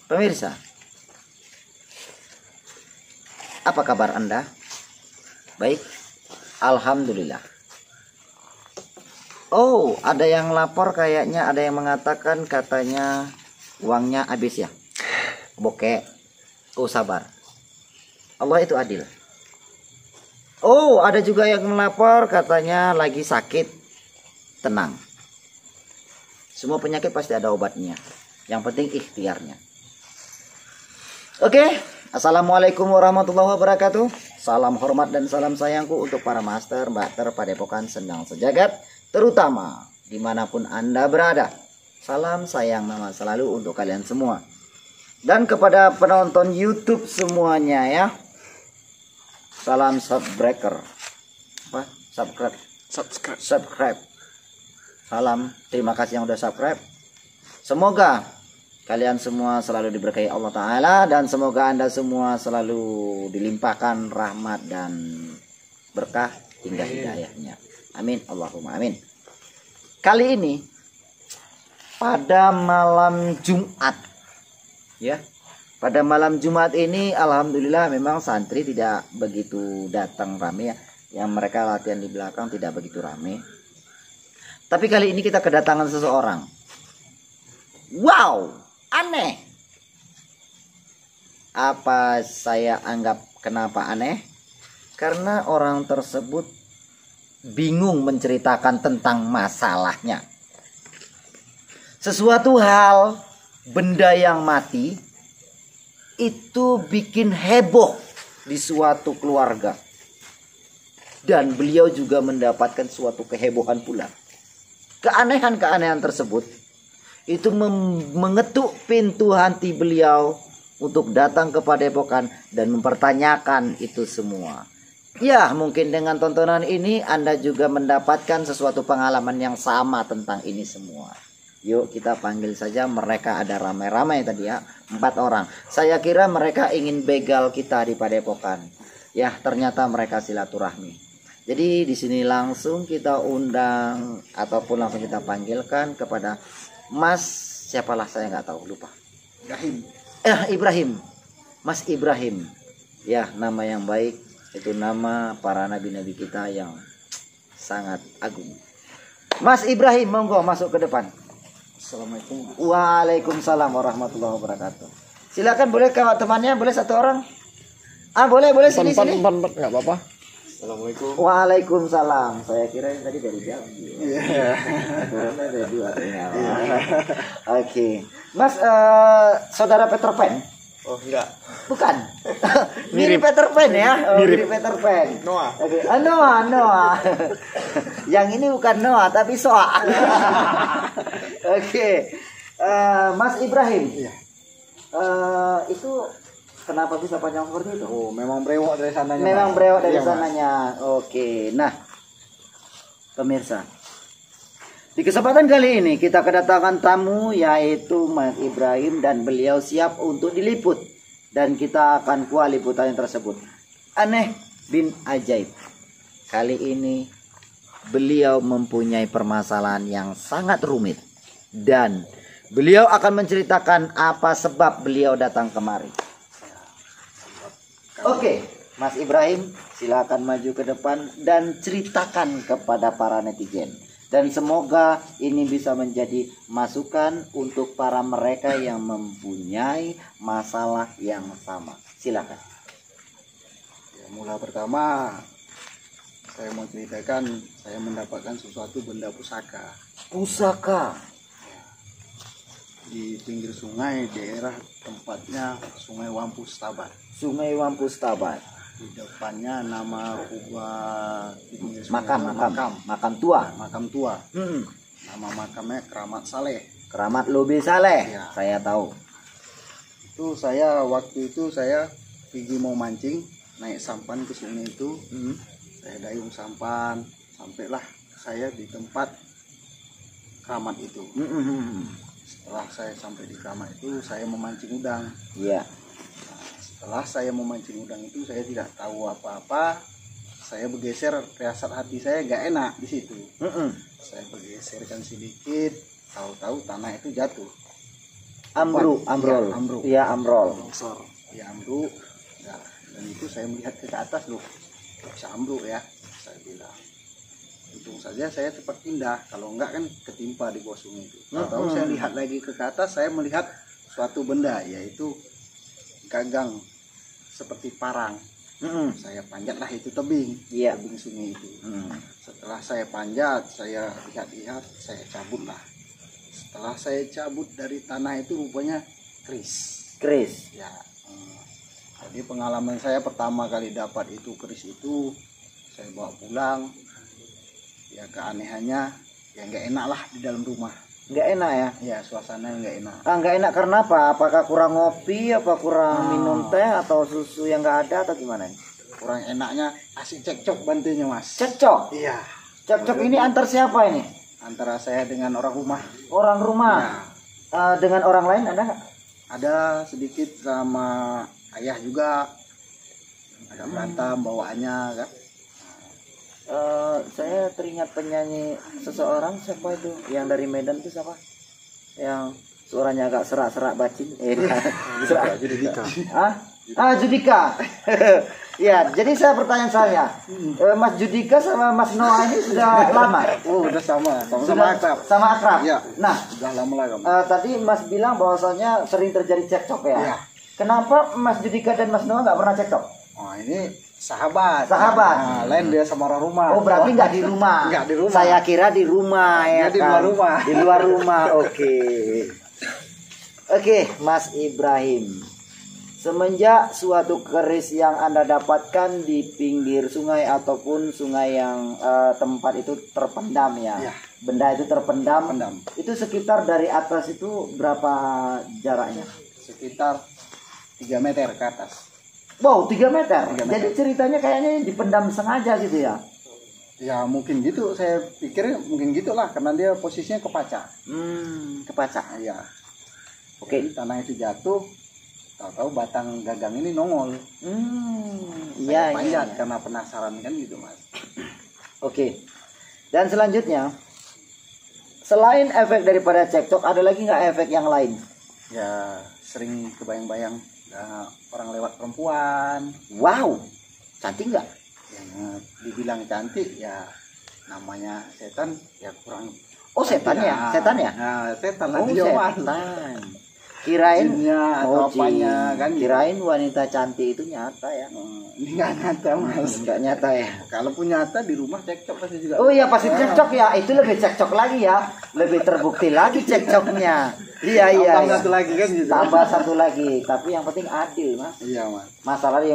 Pemirsa, apa kabar Anda? Baik, alhamdulillah. Oh, ada yang lapor kayaknya, ada yang mengatakan katanya uangnya habis ya. Bokeh. Oh, sabar. Allah itu adil. Oh, ada juga yang melapor katanya lagi sakit. Tenang. Semua penyakit pasti ada obatnya. Yang penting ikhtiarnya. Oke, assalamualaikum warahmatullahi wabarakatuh. Salam hormat dan salam sayangku untuk para master, mbakter, padepokan, sendang sejagat, terutama dimanapun Anda berada. Salam sayang mama selalu untuk kalian semua. Dan kepada penonton YouTube semuanya ya. Salam subbreaker. Apa? Subscribe. Salam, terima kasih yang udah subscribe. Semoga kalian semua selalu diberkahi Allah Ta'ala. Dan semoga Anda semua selalu dilimpahkan rahmat dan berkah hingga hidayahnya. Amin, Allahumma amin. Kali ini pada malam Jumat ya. Pada malam Jumat ini alhamdulillah memang santri tidak begitu datang rame ya. Yang mereka latihan di belakang tidak begitu rame. Tapi kali ini kita kedatangan seseorang. Wow, aneh. Apa saya anggap kenapa aneh? Karena orang tersebut bingung menceritakan tentang masalahnya. Sesuatu hal, benda yang mati itu bikin heboh di suatu keluarga. Dan beliau juga mendapatkan suatu kehebohan pula. Keanehan-keanehan tersebut itu mengetuk pintu hati beliau untuk datang ke padepokan dan mempertanyakan itu semua. Ya, mungkin dengan tontonan ini Anda juga mendapatkan sesuatu pengalaman yang sama tentang ini semua. Yuk kita panggil saja, mereka ada ramai-ramai tadi ya, 4 orang. Saya kira mereka ingin begal kita di padepokan. Ya, ternyata mereka silaturahmi. Jadi di sini langsung kita undang ataupun langsung kita panggilkan kepada Mas, siapalah saya nggak tahu, lupa. Ibrahim. Mas Ibrahim. Ya, nama yang baik, itu nama para nabi-nabi kita yang sangat agung. Mas Ibrahim, monggo masuk ke depan. Assalamualaikum. Waalaikumsalam warahmatullahi wabarakatuh. Silakan, boleh kawan temannya, boleh 1 orang? Boleh sini. Empat, nggak apa-apa. Assalamualaikum. Waalaikumsalam. Saya kira yang tadi dari Jambi. Iya. Dari 2 ternyata. Oke. Mas, saudara Peter Pan? Oh, enggak. Bukan. Mirip Peter Pan ya. Mirip Peter Pan. Noah. Oke. Noah. Yang ini bukan Noah tapi Soa. Oke. Mas Ibrahim. Iya. Itu kenapa bisa panjang seperti itu? Oh, memang brewok dari sananya. Memang brewok dari Iya, sananya. Oke. Nah, pemirsa, di kesempatan kali ini kita kedatangan tamu yaitu Mas Ibrahim dan beliau siap untuk diliput. Dan kita akan kuah liputan tersebut. Aneh bin ajaib. Kali ini beliau mempunyai permasalahan yang sangat rumit. Dan beliau akan menceritakan apa sebab beliau datang kemari. Oke, Mas Ibrahim, silakan maju ke depan dan ceritakan kepada para netizen. Dan semoga ini bisa menjadi masukan untuk para mereka yang mempunyai masalah yang sama. Silakan. Ya, mula pertama saya mau ceritakan saya mendapatkan sesuatu benda pusaka. Pusaka Di pinggir sungai, daerah tempatnya Sungai Wampus Tabat. Sungai Wampus Tabat. Di depannya nama kubah di pinggir sungai Makam tua. Makam tua. Nama makamnya Keramat Saleh. Keramat Lubi Saleh. Ya. Saya tahu. Itu waktu itu saya pergi mau mancing, naik sampan ke sungai itu. Saya dayung sampan, sampailah saya di tempat keramat itu. Setelah saya sampai di keramat itu, saya memancing udang. Iya. Setelah saya memancing udang itu, saya tidak tahu apa-apa. Saya bergeser, firasat hati saya gak enak di situ. Saya bergeserkan sedikit, tahu-tahu tanah itu jatuh. ambrol. Ya, ambruk. Iya, ambrol. Longsor. Ya ambruk. Nah, dan itu saya melihat ke atas loh. Bisa ambruk ya. Saya bilang. Untung saja saya cepat pindah. Kalau enggak kan ketimpa di bawah sungai itu. Tahu saya lihat lagi ke atas, saya melihat suatu benda, yaitu gagang seperti parang. Saya panjatlah itu tebing, tebing sungai itu. Setelah saya panjat, saya lihat-lihat, saya cabutlah. Setelah saya cabut dari tanah itu, rupanya keris. Ya. Jadi pengalaman saya pertama kali dapat itu keris itu, saya bawa pulang. Ya keanehannya, ya nggak enak lah di dalam rumah. Nggak enak ya? Ya suasana nggak enak. Nggak enak karena apa? Apakah kurang ngopi, apa kurang minum teh, atau susu yang nggak ada, atau gimana? Kurang enaknya asik cekcok bantunya mas. Cekcok? Iya. Cekcok ini antar siapa ini? Antara saya dengan orang rumah. Orang rumah? Ya. Dengan orang lain ada nggak? Ada sedikit sama ayah juga. Ada berantem bawaannya kan. Saya teringat penyanyi seseorang, siapa itu yang dari Medan itu siapa, yang suaranya agak serak-serak bacin, Judika. Judika. Ya, jadi pertanyaan saya, Mas Judika sama Mas Noah ini sudah lama? Udah sama akrab. Sama akrab. Ya. Nah, sudah lama lah. tadi Mas bilang bahwasanya sering terjadi cekcok ya. Ya. Kenapa Mas Judika dan Mas Noah nggak pernah cekcok? Oh ini sahabat. Nah, lain dia sama orang rumah. Oh berarti nggak di rumah. Nggak di rumah. Saya kira di rumah ya. Di luar rumah. Di luar rumah. Oke, Mas Ibrahim. Semenjak suatu keris yang Anda dapatkan di pinggir sungai ataupun sungai yang tempat itu terpendam ya. Benda itu terpendam. Itu sekitar dari atas itu berapa jaraknya? Sekitar 3 meter ke atas. Wow, 3 meter. Jadi ceritanya kayaknya dipendam sengaja gitu ya? Ya mungkin gitu, saya pikir mungkin gitulah karena dia posisinya kepaca. Kepaca. Ya. Oke, tanah itu jatuh, tahu-tahu batang gagang ini nongol. Iya, panjat karena penasaran kan gitu mas. Oke. Dan selanjutnya, selain efek daripada cekcok, ada lagi nggak efek yang lain? Ya sering kebayang-bayang. Orang lewat perempuan. Wow, cantik nggak? Yang dibilang cantik ya namanya setan ya kurang. Oh setan ya? Setan ya? Nah, setan lah oh, dia setan. Kirain atau apanya kan? Kirain wanita cantik itu nyata ya? Ini nggak nyata mas. Nggak nyata ya? Kalaupun nyata di rumah cekcok pasti juga. Oh iya pasti cekcok ya. Itu lebih cekcok lagi ya. Lebih terbukti lagi cekcoknya. Iya. Tambah satu lagi kan gitu. Tambah satu lagi. Tapi yang penting adil mas. Iya mas. Masalah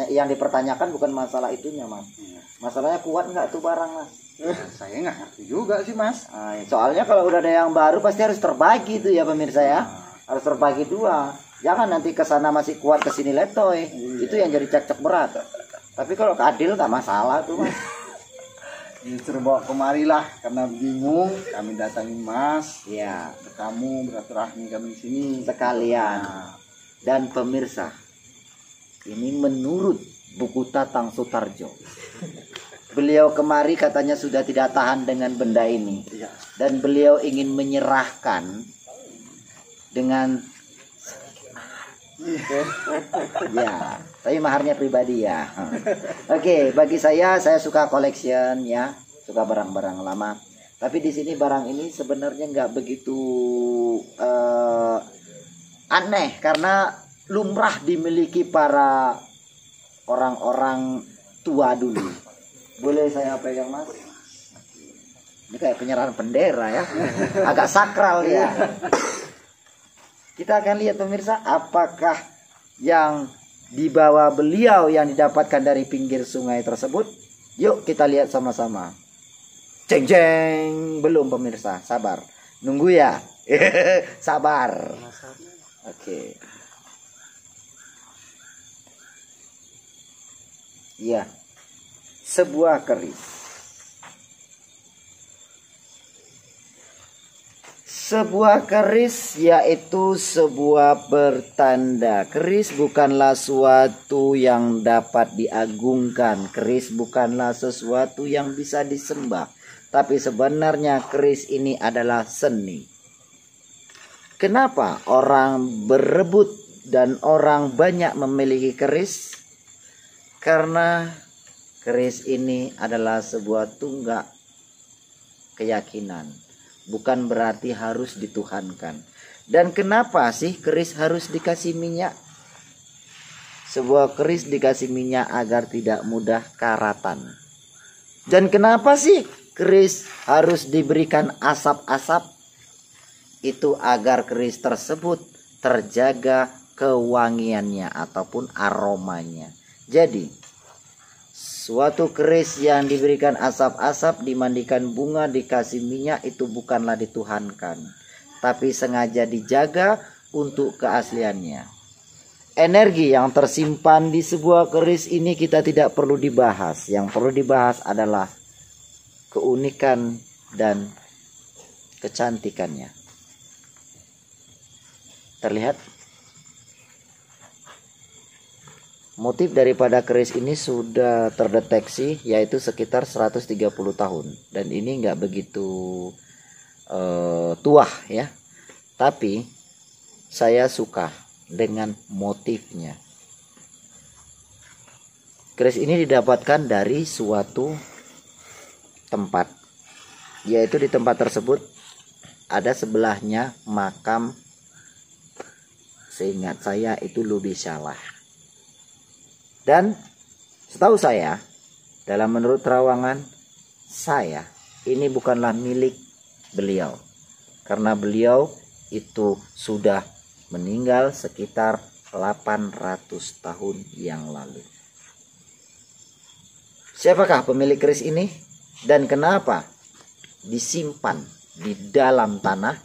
yang dipertanyakan bukan masalah itunya mas. Masalahnya kuat nggak tuh barang mas? Saya nggak ngerti juga sih mas. Soalnya kalau udah ada yang baru pasti harus terbagi tuh ya pemirsa ya. Harus terbagi dua. Jangan nanti kesana masih kuat kesini letoy. Itu yang jadi cekcok berat. Tapi kalau keadil nggak masalah tuh mas. Justru bawa kemari lah karena bingung kami datangin mas. Ya. Bertamu bersilaturahmi kami di sini sekalian. Dan pemirsa, ini menurut buku Tatang Sutarjo. Beliau kemari katanya sudah tidak tahan dengan benda ini. Dan beliau ingin menyerahkan dengan ya, tapi maharnya pribadi ya. Oke, bagi saya suka collection ya, suka barang-barang lama. Tapi di sini barang ini sebenarnya nggak begitu aneh karena lumrah dimiliki para orang-orang tua dulu. Boleh saya pegang mas? Ini kayak penyerahan bendera ya, agak sakral ya. Kita akan lihat pemirsa apakah yang dibawa beliau yang didapatkan dari pinggir sungai tersebut. Yuk kita lihat sama-sama. Jeng jeng, belum pemirsa, sabar. Nunggu ya. Sabar. Oke. Iya. Sebuah keris. Sebuah keris yaitu sebuah pertanda. Keris bukanlah suatu yang dapat diagungkan. Keris bukanlah sesuatu yang bisa disembah. Tapi sebenarnya keris ini adalah seni. Kenapa orang berebut dan orang banyak memiliki keris? Karena keris ini adalah sebuah tunggak keyakinan, bukan berarti harus dituhankan. Dan kenapa sih keris harus dikasih minyak? Sebuah keris dikasih minyak agar tidak mudah karatan. Dan kenapa sih keris harus diberikan asap-asap? Itu agar keris tersebut terjaga kewangiannya ataupun aromanya. Jadi suatu keris yang diberikan asap-asap, dimandikan bunga, dikasih minyak, itu bukanlah dituhankan, tapi sengaja dijaga untuk keasliannya. Energi yang tersimpan di sebuah keris ini kita tidak perlu dibahas. Yang perlu dibahas adalah keunikan dan kecantikannya. Terlihat? Motif daripada keris ini sudah terdeteksi, yaitu sekitar 130 tahun. Dan ini nggak begitu tua ya. Tapi saya suka dengan motifnya. Keris ini didapatkan dari suatu tempat, yaitu di tempat tersebut ada sebelahnya makam, seingat saya itu Lubi Salah. Dan setahu saya, dalam menurut terawangan saya, ini bukanlah milik beliau. Karena beliau itu sudah meninggal sekitar 800 tahun yang lalu. Siapakah pemilik keris ini? Dan kenapa disimpan di dalam tanah?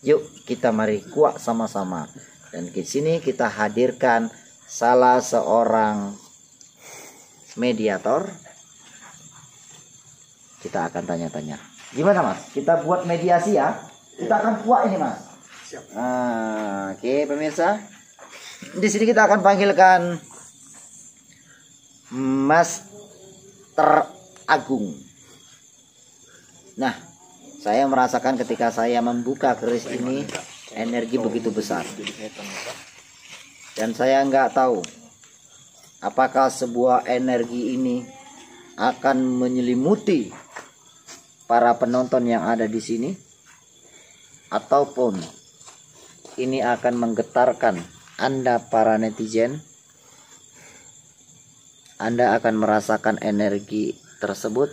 Yuk kita mari kuak sama-sama. Dan di sini kita hadirkan salah seorang mediator. Kita akan tanya-tanya. Gimana Mas? Kita buat mediasi ya. Kita akan kuak ini Mas. Siap. Oke pemirsa. Di sini kita akan panggilkan Master Agung. Nah, saya merasakan ketika saya membuka keris ini, energi begitu besar. Dan saya nggak tahu apakah sebuah energi ini akan menyelimuti para penonton yang ada di sini, ataupun ini akan menggetarkan Anda para netizen. Anda akan merasakan energi tersebut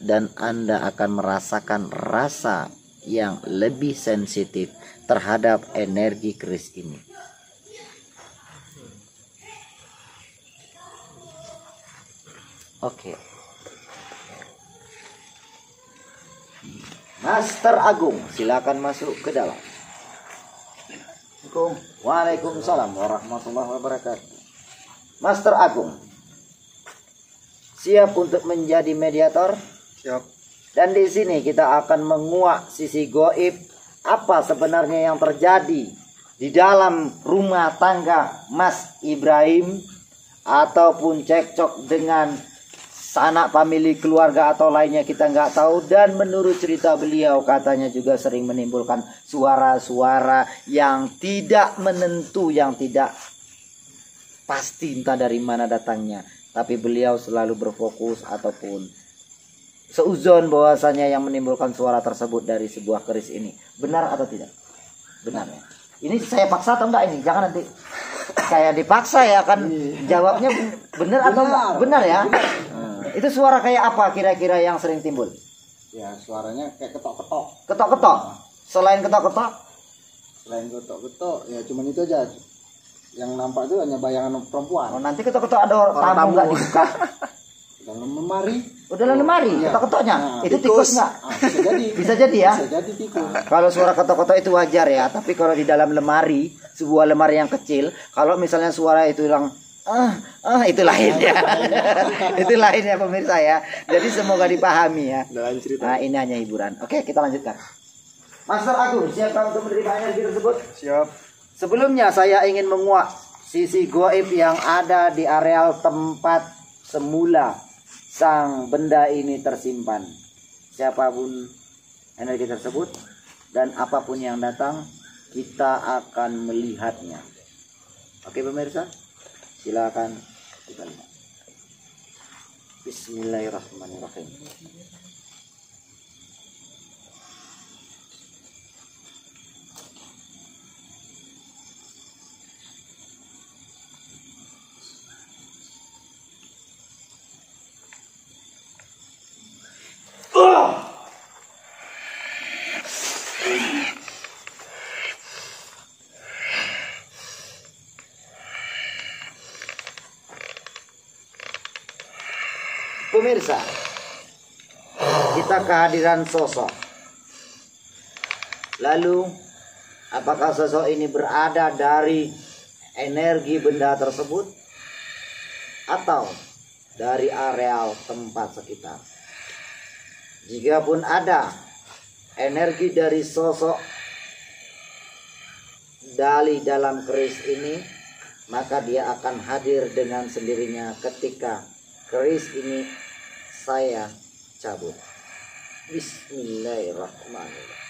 dan Anda akan merasakan rasa yang lebih sensitif terhadap energi keris ini. Oke. Master Agung, silakan masuk ke dalam. Waalaikumsalam warahmatullahi wabarakatuh. Master Agung, siap untuk menjadi mediator? Siap. Dan di sini kita akan menguak sisi goib, apa sebenarnya yang terjadi di dalam rumah tangga Mas Ibrahim, ataupun cekcok dengan sanak famili keluarga atau lainnya kita nggak tahu. Dan menurut cerita beliau katanya juga sering menimbulkan suara-suara yang tidak menentu, yang tidak pasti entah dari mana datangnya. Tapi beliau selalu berfokus ataupun seuzon bahwasanya yang menimbulkan suara tersebut dari sebuah keris ini. Benar atau tidak? Benar ya. Ini saya paksa atau enggak ini? Jangan nanti kayak dipaksa ya kan. Jawabnya benar atau enggak? Benar ya. Itu suara kayak apa kira-kira yang sering timbul? Ya suaranya kayak ketok-ketok. Ketok-ketok. Selain ketok-ketok? Selain ketok-ketok ya cuman itu aja. Yang nampak itu hanya bayangan perempuan. Oh, nanti ketok-ketok ada tamu nggak dibuka? Dalam lemari. Oh, dalam lemari Iya. ketok-ketoknya. Nah, Itu tikus nggak? Bisa jadi. Bisa jadi ya. Bisa jadi tikus. Kalau suara ketok-ketok itu wajar ya. Tapi kalau di dalam lemari, sebuah lemari yang kecil, kalau misalnya suara itu yang itu lain ya. Itu lain ya pemirsa ya. Jadi semoga dipahami ya. Nah, ini hanya hiburan. Oke, kita lanjutkan. Master Agung, siapa untuk menerima energi tersebut? Siap. Sebelumnya saya ingin menguak sisi goib yang ada di areal tempat semula sang benda ini tersimpan. Siapapun energi tersebut dan apapun yang datang, kita akan melihatnya. Oke pemirsa, silakan kita lihat. Bismillahirrahmanirrahim. Pemirsa, kita kehadiran sosok. Lalu, apakah sosok ini berada dari energi benda tersebut atau dari areal tempat sekitar? Jikapun ada energi dari sosok Dali dalam keris ini, maka dia akan hadir dengan sendirinya ketika keris ini saya cabut. Bismillahirrahmanirrahim.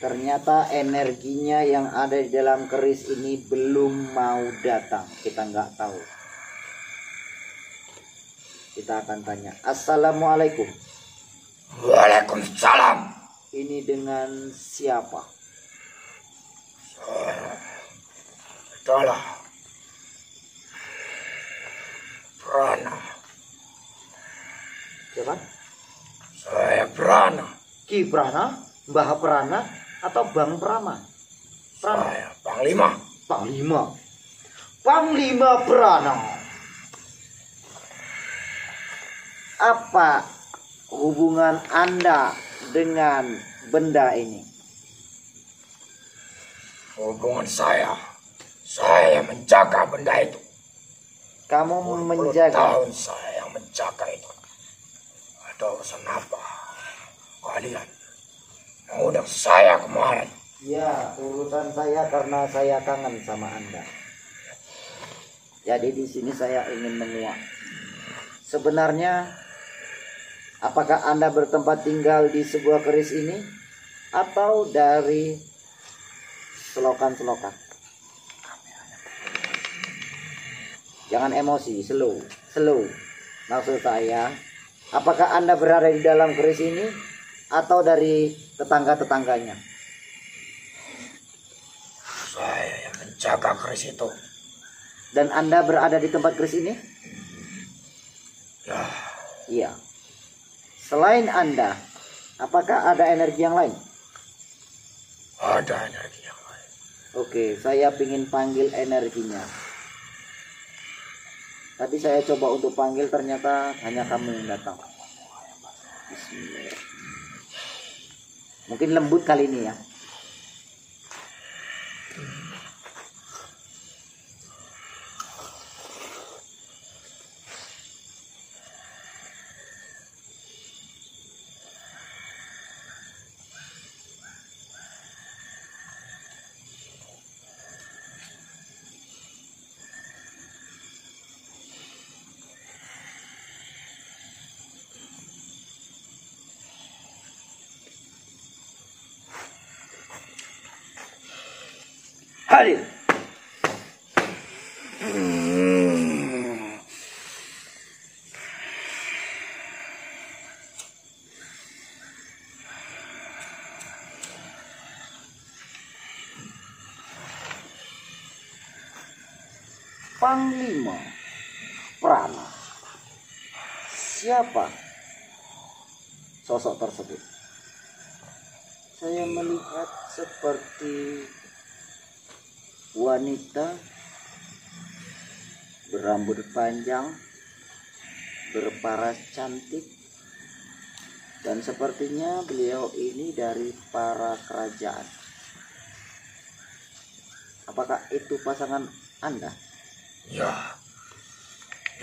Ternyata energinya yang ada di dalam keris ini belum mau datang. Kita nggak tahu. Kita akan tanya. Assalamualaikum. Waalaikumsalam. Ini dengan siapa? Itulah Prana. Siapa? Saya Prana. Ki Prana? Mbah Prana? Atau Bang Prama? Prana. Saya Panglima. Panglima. Panglima Prana. Apa hubungan Anda dengan benda ini? Hubungan saya menjaga benda itu. Kamu 10 menjaga. tahun saya menjaga itu. Ada urusan apa kalian mengundang saya kemarin? Ya, urusan saya karena saya kangen sama Anda. Jadi di sini saya ingin menguak. Sebenarnya, apakah Anda bertempat tinggal di sebuah keris ini atau dari selokan-selokan? Jangan emosi, slow. Maksud saya, apakah Anda berada di dalam keris ini atau dari tetangga-tetangganya? Saya yang menjaga keris itu. Dan Anda berada di tempat keris ini? Ya, Iya. Selain Anda, apakah ada energi yang lain? ada energi yang lain. Oke, saya ingin panggil energinya. Tadi saya coba untuk panggil, ternyata hanya kamu yang datang. Bismillah. Mungkin lembut kali ini ya. Hadir. Panglima Prana. Siapa sosok tersebut? Saya melihat seperti wanita berambut panjang, berparas cantik, dan sepertinya beliau ini dari para kerajaan. Apakah itu pasangan Anda? Ya,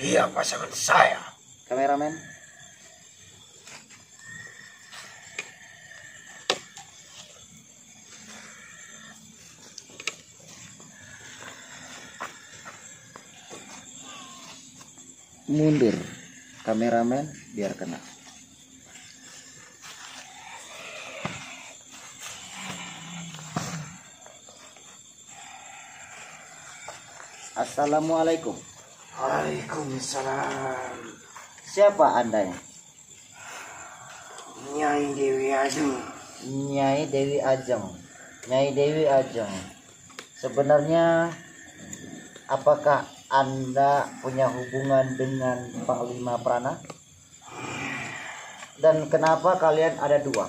dia pasangan saya. Kameramen, mundur. Kameramen biar kena. Assalamualaikum. Waalaikumsalam. Siapa Anda? Nyai Dewi Ajeng. Nyai Dewi Ajeng. Nyai Dewi Ajeng. Sebenarnya apakah Anda punya hubungan dengan Panglima Prana? Dan kenapa kalian ada dua?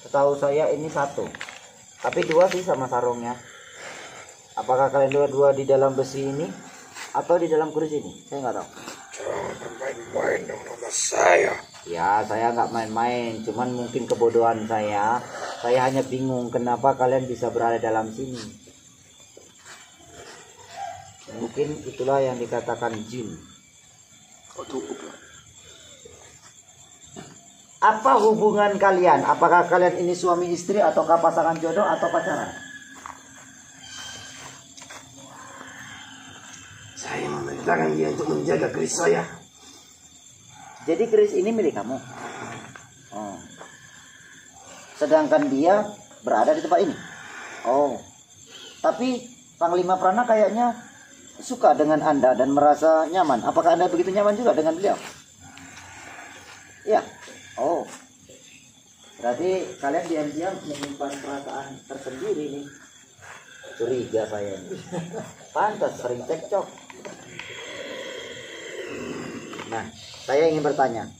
Setahu saya ini satu, tapi dua sih sama sarungnya. Apakah kalian dua-dua di dalam besi ini atau di dalam kursi ini? Saya nggak tahu. Jangan bermain-main dong sama saya. Ya, saya nggak main-main. Cuman mungkin kebodohan saya. Saya hanya bingung kenapa kalian bisa berada dalam sini. Mungkin itulah yang dikatakan jin. Apa hubungan kalian? Apakah kalian ini suami istri ataukah pasangan jodoh atau pacaran? Saya memerintahkan dia untuk menjaga keris saya. Jadi keris ini milik kamu. Oh. Sedangkan dia berada di tempat ini. Oh. Tapi Panglima Prana kayaknya suka dengan Anda dan merasa nyaman. Apakah Anda begitu nyaman juga dengan beliau? Ya. Oh. Berarti kalian diam-diam menyimpan perasaan tersendiri nih. Curiga saya nih. Pantas sering cekcok. Nah, saya ingin bertanya,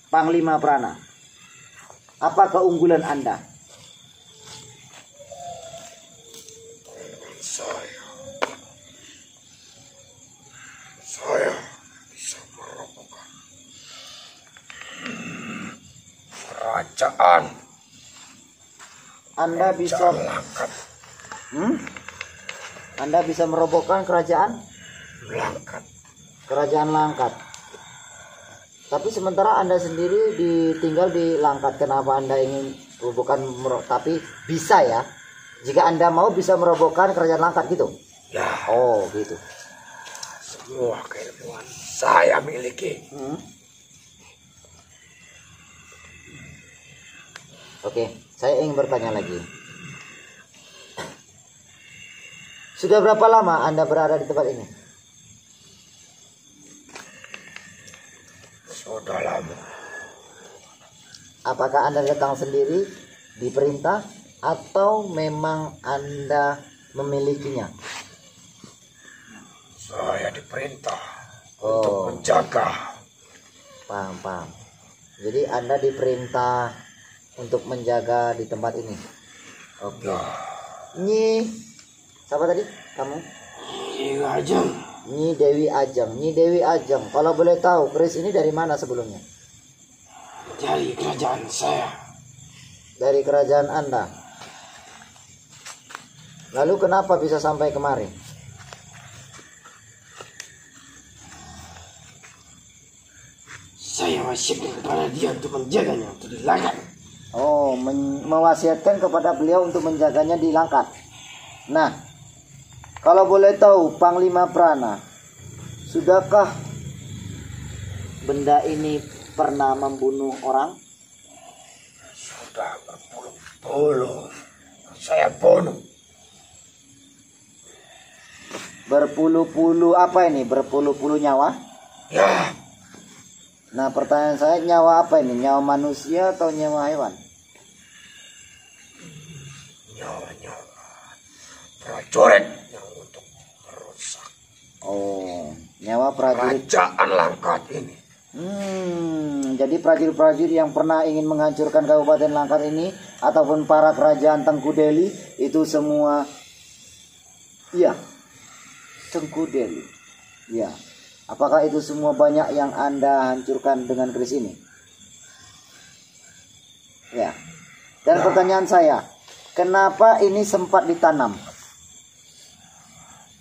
Panglima Prana, apa keunggulan Anda? Saya bisa merobohkan kerajaan. Anda bisa Langkat. Anda bisa merobohkan kerajaan Langkat. Langkat. Tapi sementara Anda sendiri tinggal di Langkat. Kenapa Anda ingin merobohkan? Tapi bisa ya. Jika Anda mau bisa merobohkan kerajaan Langkat gitu. Ya, Oh, gitu. semua keilmuan saya miliki. Oke, saya ingin bertanya lagi. Sudah berapa lama Anda berada di tempat ini? Sudah lama. Apakah Anda datang sendiri, diperintah, atau memang Anda memilikinya? Saya diperintah Oh. untuk menjaga. Paham. Jadi Anda diperintah untuk menjaga di tempat ini. Oke. Nyi, siapa tadi? Kamu? Dewi Ajeng. Nyi Dewi Ajeng. Nyi Dewi Ajeng. Kalau boleh tahu, keris ini dari mana sebelumnya? Dari kerajaan saya. Dari kerajaan Anda. Lalu kenapa bisa sampai kemari? Saya wasiatkan kepada dia untuk menjaganya, untuk dilangkat. Oh, mewasiatkan kepada beliau untuk menjaganya di Langkat. Nah, kalau boleh tahu, Panglima Prana, sudahkah benda ini pernah membunuh orang? Sudah berpuluh-puluh saya bunuh. Berpuluh-puluh apa ini? Berpuluh-puluh nyawa? Ya, Nah, pertanyaan saya, nyawa apa ini? Nyawa manusia atau nyawa hewan? nyawa-nyawa prajurit yang untuk merusak Oh, nyawa prajurit. kerajaan Langkat ini. Jadi prajurit-prajurit yang pernah ingin menghancurkan Kabupaten Langkat ini ataupun para kerajaan Tengku Deli itu semua, iya, Tengku Deli. Ya, apakah itu semua banyak yang Anda hancurkan dengan keris ini? Ya. Dan pertanyaan saya, kenapa ini sempat ditanam?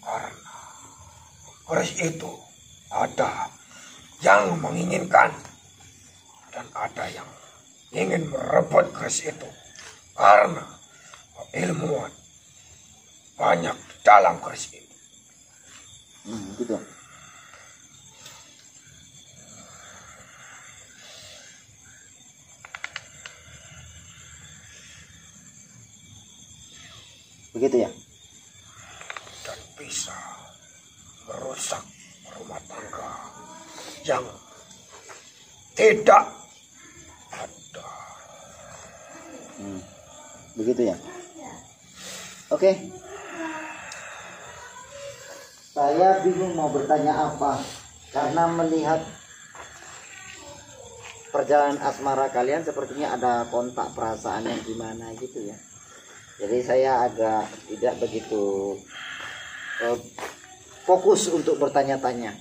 Karena keris itu ada yang menginginkan dan ada yang ingin merebut keris itu, karena ilmuwan banyak di dalam keris itu. Gitu. Begitu ya? Dan bisa merusak rumah tangga yang tidak ada. Begitu ya? Oke. Saya bingung mau bertanya apa karena melihat perjalanan asmara kalian sepertinya ada kontak perasaan yang gimana gitu ya. Jadi saya agak tidak begitu fokus untuk bertanya-tanya.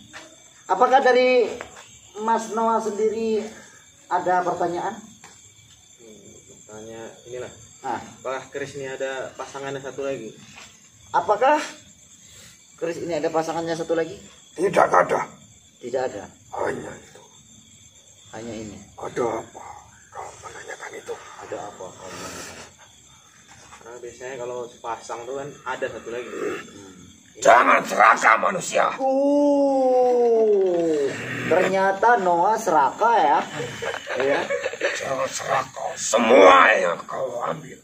Apakah dari Mas Noah sendiri ada pertanyaan? Tanya inilah. Nah, Apakah Chris ini ada pasangannya satu lagi? apakah Chris ini ada pasangannya satu lagi? Tidak ada. Tidak ada. Hanya itu. Hanya ini. Ada apa kau menanyakan itu? Ada apa? Karena biasanya kalau sepasang tuh kan ada satu lagi. Jangan serakah manusia. Ternyata Noah serakah ya. Ya. Jangan serakah semua yang kau ambil.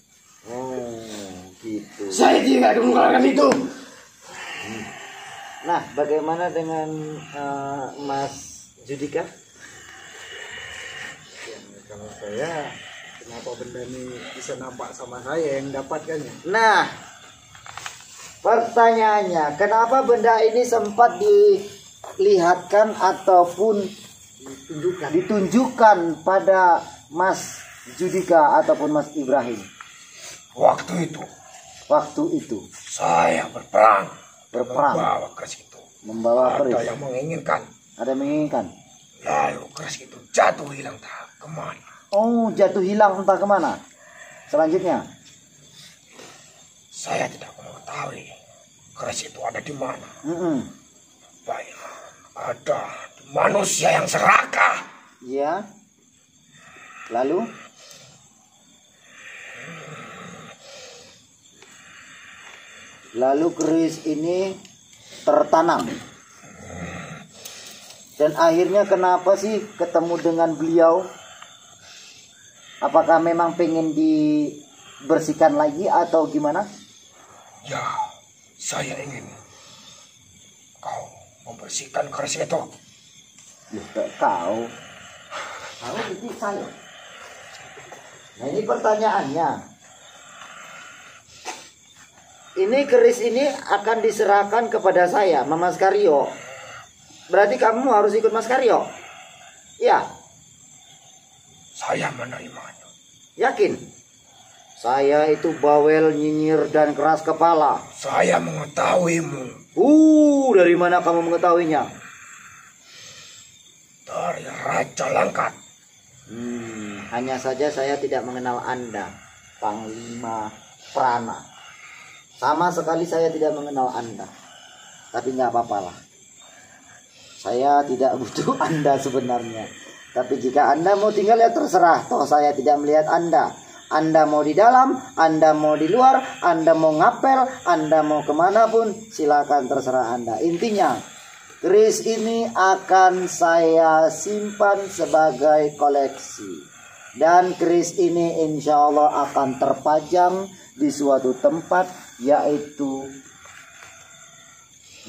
Gitu. Saya tidak menggunakan itu. Nah, bagaimana dengan Mas Judika? Ya, kalau saya, kenapa benda ini bisa nampak sama saya yang dapatkannya? Nah, pertanyaannya, kenapa benda ini sempat dilihatkan ataupun ditunjukkan pada Mas Judika ataupun Mas Ibrahim? Waktu itu saya Berperang. membawa keris itu. Membawa Ada keris. yang menginginkan. Ada yang menginginkan. Lalu keris itu jatuh hilang tak kemana. Oh, jatuh hilang entah kemana. Selanjutnya, Saya tidak mengetahui keris itu ada di mana. Baik, ada di manusia yang serakah. ya. Lalu, keris ini tertanam. Dan akhirnya kenapa sih ketemu dengan beliau? Apakah memang pengen dibersihkan lagi atau gimana? Ya, saya ingin kau membersihkan keris itu. Kau jadi saya. Nah, ini pertanyaannya. Ini keris ini akan diserahkan kepada saya, Mas Karyo. Berarti kamu harus ikut Mas Karyo. Ya, Saya menerimanya. yakin. Saya itu bawel, nyinyir, dan keras kepala. Saya mengetahuimu Dari mana kamu mengetahuinya? dari Raja Langkat. Hanya saja saya tidak mengenal Anda, Panglima Prana. Sama sekali saya tidak mengenal Anda. Tapi nggak apa-apalah. Saya tidak butuh Anda sebenarnya. Tapi jika Anda mau tinggal ya terserah. Toh saya tidak melihat Anda. Anda mau di dalam, Anda mau di luar, Anda mau ngapel, Anda mau kemana pun, silakan terserah Anda. Intinya, keris ini akan saya simpan sebagai koleksi. Dan keris ini insya Allah akan terpajang di suatu tempat, yaitu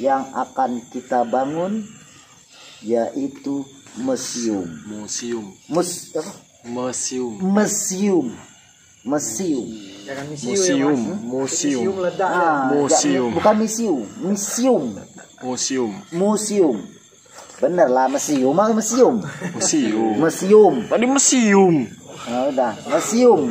yang akan kita bangun, yaitu museum. Jangan Museum. Bukan museum. Bener lah, museum. Tadi museum. Nah, udah, museum.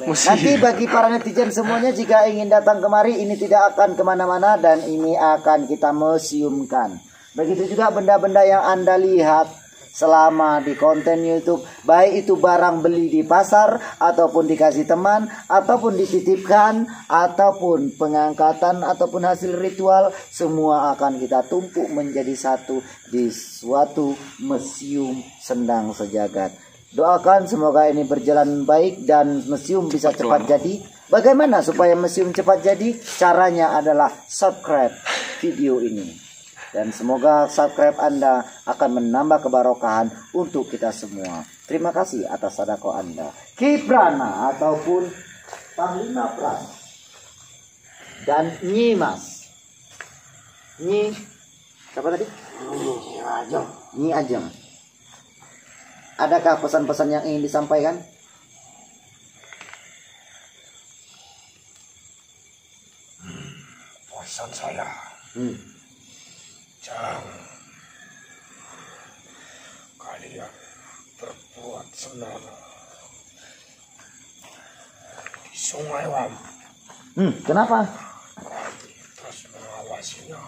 Nanti bagi para netizen semuanya, jika ingin datang kemari, ini tidak akan kemana-mana dan ini akan kita museumkan. Begitu juga benda-benda yang Anda lihat selama di konten YouTube, baik itu barang beli di pasar, ataupun dikasih teman, ataupun dititipkan, ataupun pengangkatan, ataupun hasil ritual, semua akan kita tumpuk menjadi satu di suatu museum Sendang Sejagat. Doakan semoga ini berjalan baik dan museum bisa cepat jadi. Bagaimana supaya museum cepat jadi? Caranya adalah subscribe video ini. Dan semoga subscribe Anda akan menambah kebarokahan untuk kita semua. Terima kasih atas sedekah Anda. Ki Prana ataupun Panglima Prana. dan Nyi Mas. Nyi siapa tadi? Nyi Ajeng. Adakah pesan-pesan yang ingin disampaikan? Pesan saya, jangan kalian berbuat senonoh di Sungai Wampu. Kenapa? Terus mengawasinya,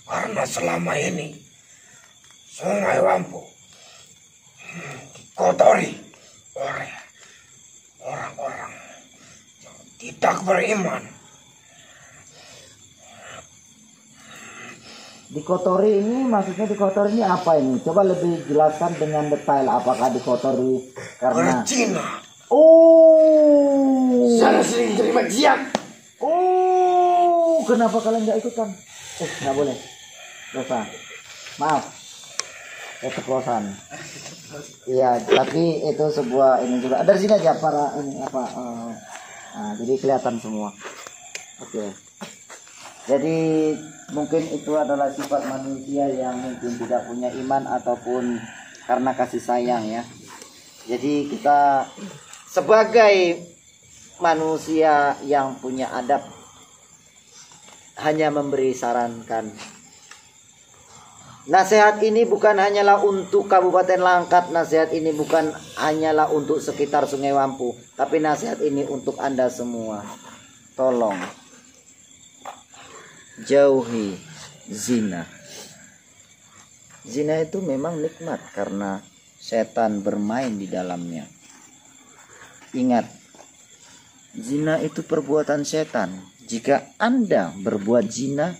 karena selama ini Sungai Wampu dikotori oleh orang-orang yang tidak beriman. Dikotori ini maksudnya dikotori ini apa ini? Coba lebih jelaskan dengan detail. Apakah dikotori karena Berzina. Oh, Saya sering terima jiat. oh, kenapa kalian nggak ikutan? Nggak boleh. Dosa. Maaf. Keceplosan. Iya, tapi itu sebuah ini juga. Dari sini aja para ini apa? Nah, jadi kelihatan semua. Oke. Jadi mungkin itu adalah sifat manusia yang mungkin tidak punya iman ataupun karena kasih sayang ya. Jadi kita sebagai manusia yang punya adab hanya memberi sarankan. Nasihat ini bukan hanyalah untuk Kabupaten Langkat, nasihat ini bukan hanyalah untuk sekitar Sungai Wampu, tapi nasihat ini untuk Anda semua. Tolong jauhi zina. Zina itu memang nikmat karena setan bermain di dalamnya. Ingat, zina itu perbuatan setan. Jika Anda berbuat zina,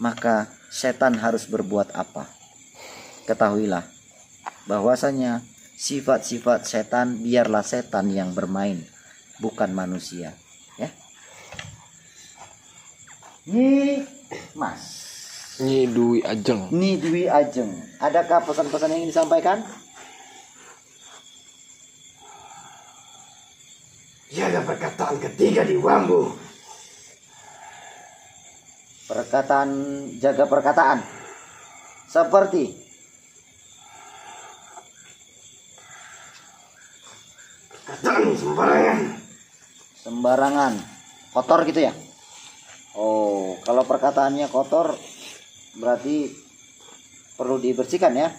maka setan harus berbuat apa? Ketahuilah bahwasanya sifat-sifat setan biarlah setan yang bermain, bukan manusia. Ya. Nyi Mas. Nyi Dwi Ajeng. Nyi Dwi Ajeng. Adakah pesan-pesan yang ingin disampaikan? Dia ada perkataan ketiga di Wambu. Perkataan, jaga perkataan. Seperti Perkataan sembarangan. sembarangan, kotor gitu ya. Oh, kalau perkataannya kotor berarti perlu dibersihkan ya.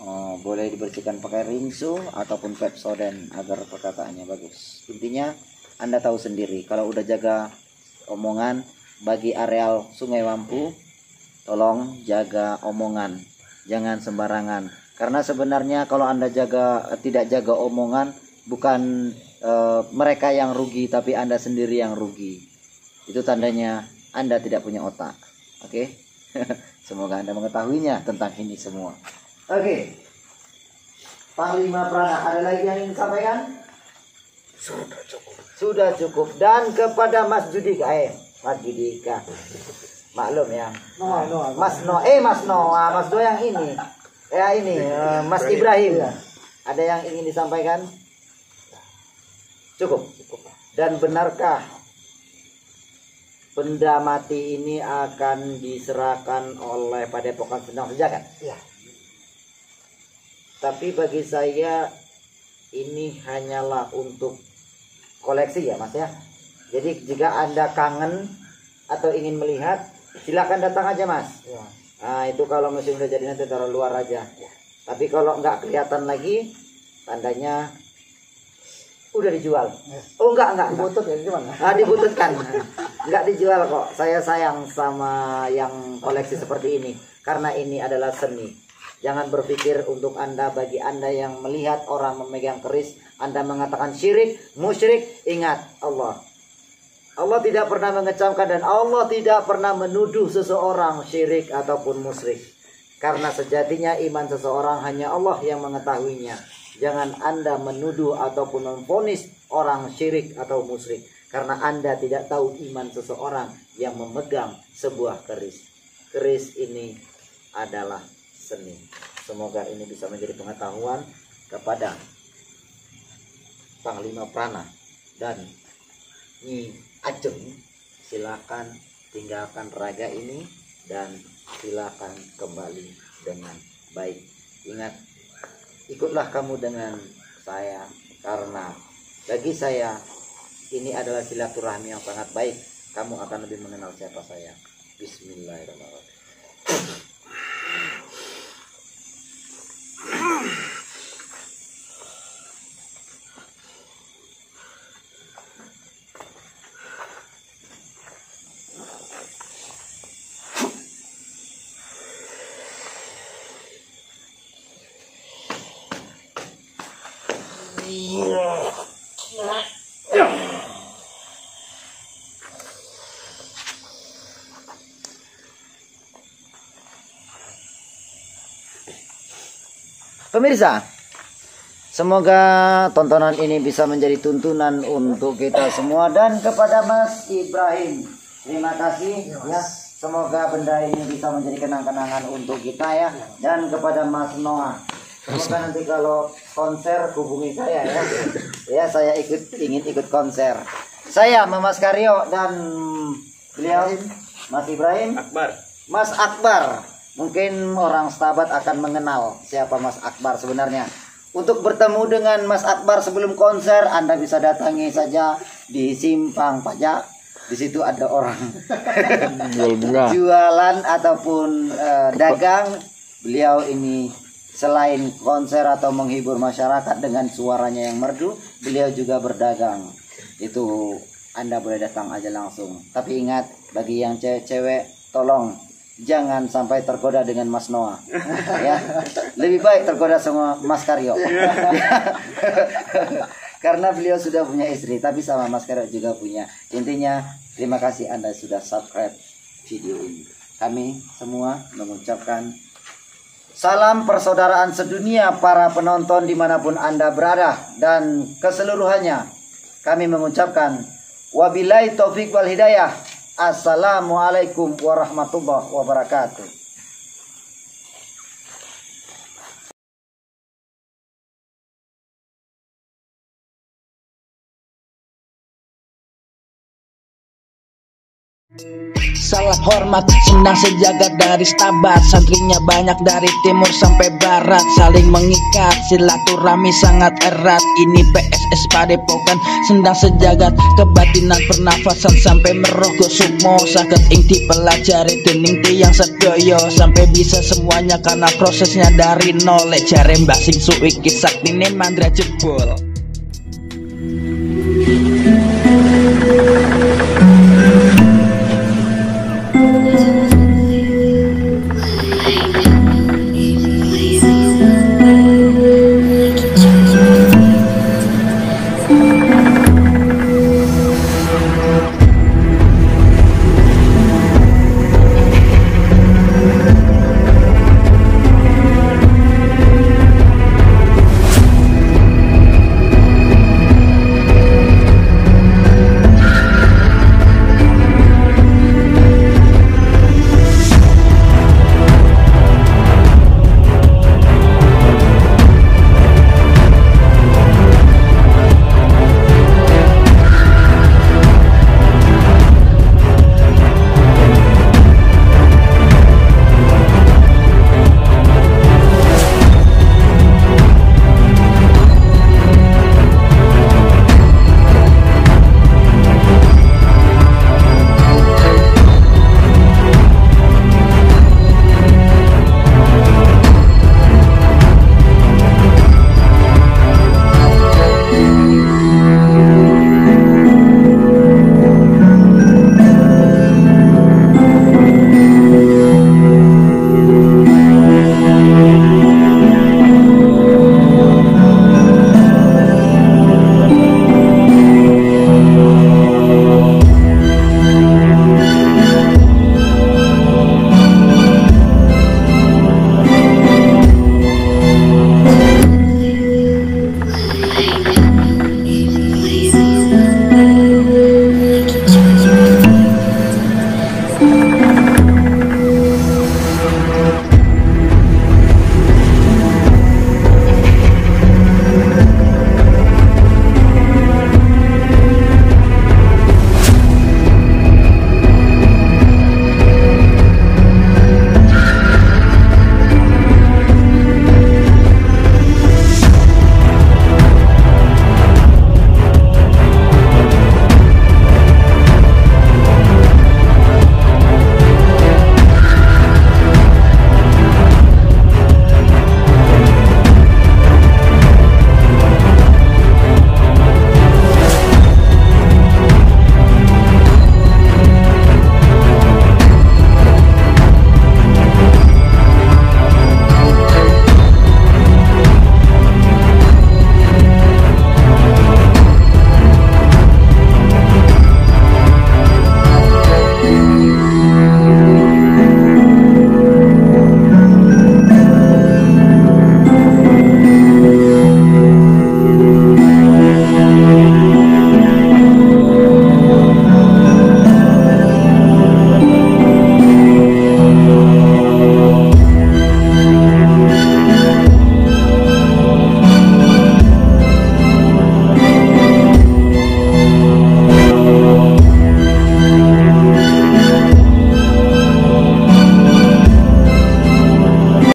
Oh, boleh dibersihkan pakai rinso ataupun Pepsodent agar perkataannya bagus. Intinya Anda tahu sendiri, kalau udah jaga omongan bagi areal Sungai Wampu, tolong jaga omongan, jangan sembarangan. Karena sebenarnya kalau Anda tidak jaga omongan, bukan mereka yang rugi, tapi Anda sendiri yang rugi. Itu tandanya Anda tidak punya otak. Oke? Semoga Anda mengetahuinya tentang ini semua. Oke. Panglima Prana, ada lagi yang ingin disampaikan? Sudah cukup. Sudah cukup. Dan kepada Mas Judika, Mas Judika, maklum ya. Mas Noah, Mas Do yang ini. Mas Ibrahim. Ada yang ingin disampaikan? Cukup. Dan benarkah benda mati ini akan diserahkan oleh Padepokan Sendang Sejagat? Ya. Tapi bagi saya ini hanyalah untuk koleksi ya Mas ya. Jadi jika Anda kangen atau ingin melihat, silakan datang aja Mas. Ya. Nah itu kalau musim udah jadi nanti taruh luar aja. Tapi kalau nggak kelihatan lagi, tandanya udah dijual. Oh enggak. Dibutut ya gimana? Dibututkan. Enggak dijual kok. Saya sayang sama yang koleksi seperti ini karena ini adalah seni. Jangan berpikir untuk Anda, bagi Anda yang melihat orang memegang keris, Anda mengatakan syirik, musyrik. Ingat Allah tidak pernah mengecamkan dan Allah tidak pernah menuduh seseorang syirik ataupun musyrik. Karena sejatinya iman seseorang hanya Allah yang mengetahuinya. Jangan Anda menuduh ataupun memvonis orang syirik atau musyrik. Karena Anda tidak tahu iman seseorang yang memegang sebuah keris. Keris ini adalah seni. Semoga ini bisa menjadi pengetahuan kepada Panglima Prana dan Nyi Ajeng silakan tinggalkan raga ini dan silakan kembali dengan baik. Ingat, ikutlah kamu dengan saya, karena bagi saya ini adalah silaturahmi yang sangat baik. Kamu akan lebih mengenal siapa saya. Bismillahirrahmanirrahim. Pemirsa, semoga tontonan ini bisa menjadi tuntunan untuk kita semua. Dan kepada Mas Ibrahim, terima kasih ya. Semoga benda ini bisa menjadi kenang-kenangan untuk kita ya. Dan kepada Mas Noah, semoga nanti kalau konser hubungi saya ya. Ya, saya ingin ikut konser. Saya Mas Karyo dan beliau Mas Ibrahim Mas Akbar. Mungkin orang Stabat akan mengenal siapa Mas Akbar sebenarnya. Untuk bertemu dengan Mas Akbar sebelum konser, Anda bisa datangi saja di Simpang Pajak. Di situ ada orang jualan ataupun dagang. Beliau ini selain konser atau menghibur masyarakat dengan suaranya yang merdu, beliau juga berdagang. Itu Anda boleh datang aja langsung. Tapi ingat, bagi yang cewek-cewek, tolong jangan sampai tergoda dengan Mas Noah ya. Lebih baik tergoda sama Mas Karyo karena beliau sudah punya istri, tapi sama Mas Karyo juga punya. Intinya, terima kasih Anda sudah subscribe video ini. Kami semua mengucapkan salam persaudaraan sedunia para penonton dimanapun Anda berada, dan keseluruhannya kami mengucapkan wabillahi taufik wal hidayah. Assalamualaikum warahmatullahi wabarakatuh. Salam hormat, senang sejagat dari Stabat. Santrinya banyak dari timur sampai barat, saling mengikat, silaturahmi sangat erat. Ini PSS Padepokan, sendang sejagat, kebatinan pernafasan sampai merogoh sukmo. Sakit inti pelajari dening tiang sedoyo, sampai bisa semuanya karena prosesnya dari nol. Jare mbak sing suiki saktine mandra jebol.